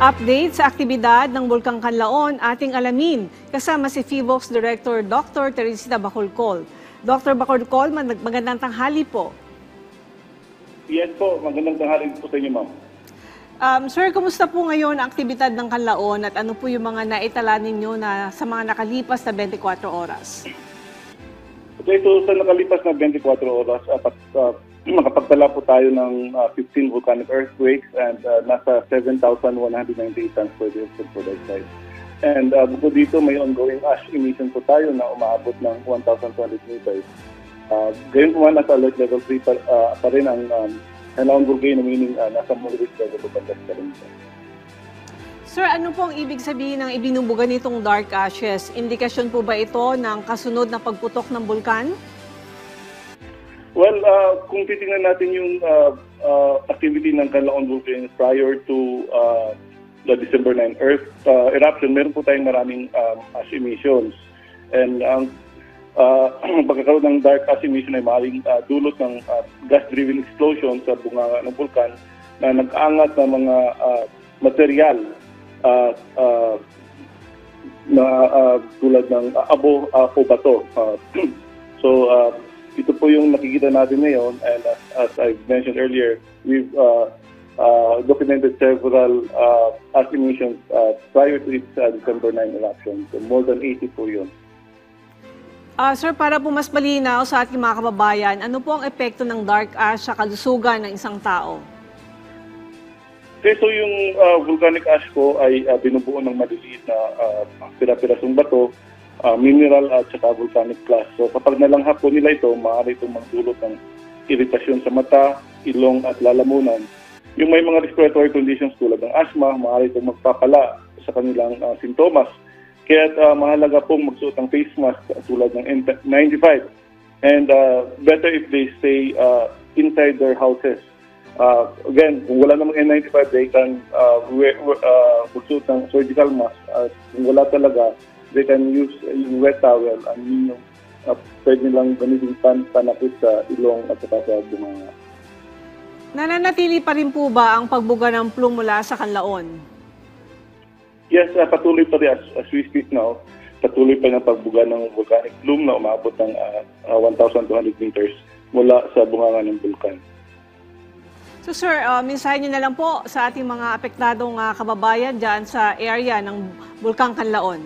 Update sa aktibidad ng Bulkang Kanlaon ating alamin kasama si FIVOX Director Dr. Teresita Bacolcol. Dr. Bacolcol, magandang tanghali po. Yes po, magandang tanghali po sa inyo, ma'am. Sir, kumusta po ngayon ang aktibidad ng Kanlaon at ano po yung mga naitala ninyo na sa mga nakalipas na 24 oras? Okay, so sa nakalipas na 24 oras, makapagtala po tayo ng 15 volcanic earthquakes and nasa 7,198 tons per day of food dioxide. And bukod dito, may ongoing ash emission po tayo na umaabot ng 1,200 meters. Gayon po nasa alert level 3 pa rin ang Kanlaon volcano, meaning nasa moderate level of alert pa rin. Sir, ano po ang ibig sabihin ng ibinubuga nitong dark ashes? Indikasyon po ba ito ng kasunod na pagputok ng bulkan? Well, kung titingnan natin yung activity ng Kanlaon volcano prior to the December 9 Earth eruption, meron po tayong maraming ash emissions. And ang pagkakaroon ng dark ash emission ay maaaring dulot ng gas-driven explosion sa bunganga ng bulkan na nag-aangat ng mga material na tulad ng abo o bato. So, ito po yung nakikita natin ngayon, and as I mentioned earlier, we've documented several ash emissions prior to its December 9 eruption. So, more than 80 po yun. Sir, para po mas malinaw sa ating mga kababayan, ano po ang epekto ng dark ash sa kalusugan ng isang tao? Okay, so yung volcanic ash po ay binubuo ng maliliit na pira-pirasong bato, mineral at saka volcanic glass. So kapag nalanghap po nila ito, maaari itong magdulot ng iritasyon sa mata, ilong at lalamunan. Yung may mga respiratory conditions tulad ng asthma, maaari itong magpapala sa kanilang sintomas. Kaya mahalaga pong magsuot ng face mask tulad ng N95. And better if they stay inside their houses. Again, kung wala namang N95, they can magsuot ng surgical mask. Kung wala talaga, they can use yung wet towel and yung pwede nilang gamitin panakit sa ilong at saka sa bunganga. Nananatili pa rin po ba ang pagbuga ng plume mula sa Kanlaon? Yes, patuloy pa rin as we speak now. Patuloy pa ng pagbuga ng volcanic plume na umabot ng 1,200 meters mula sa bunganga ng bulkan. So sir, mensahe niyo na lang po sa ating mga apektadong kababayan dyan sa area ng Bulkang Kanlaon.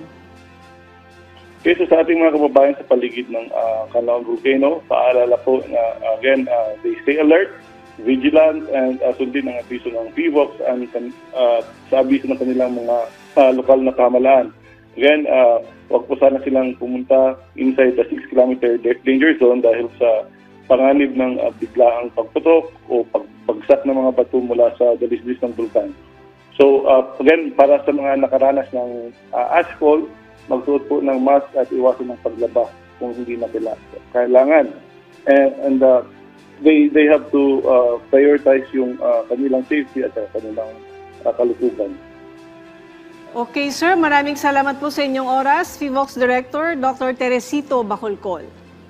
Okay, so sa ating mga kababayan sa paligid ng Kanlaon volcano, paalala po na again, they stay alert, vigilant, and sundin ang abiso ng FIVOX and sa abiso ng kanilang mga lokal na pamahalaan. Again, huwag po sana silang pumunta inside the 6-kilometer danger zone dahil sa panganib ng biglaang pagputok o pagbagsak ng mga bato mula sa dalisdis ng bulkan. So again, para sa mga nakaranas ng ashfall, magsuot po ng mask at iwasan ng paglaba kung hindi na kailangan. And they have to prioritize yung kanilang safety at kanilang kalusugan. Okay sir, maraming salamat po sa inyong oras. FIVOX Director Dr. Teresita Bacolcol.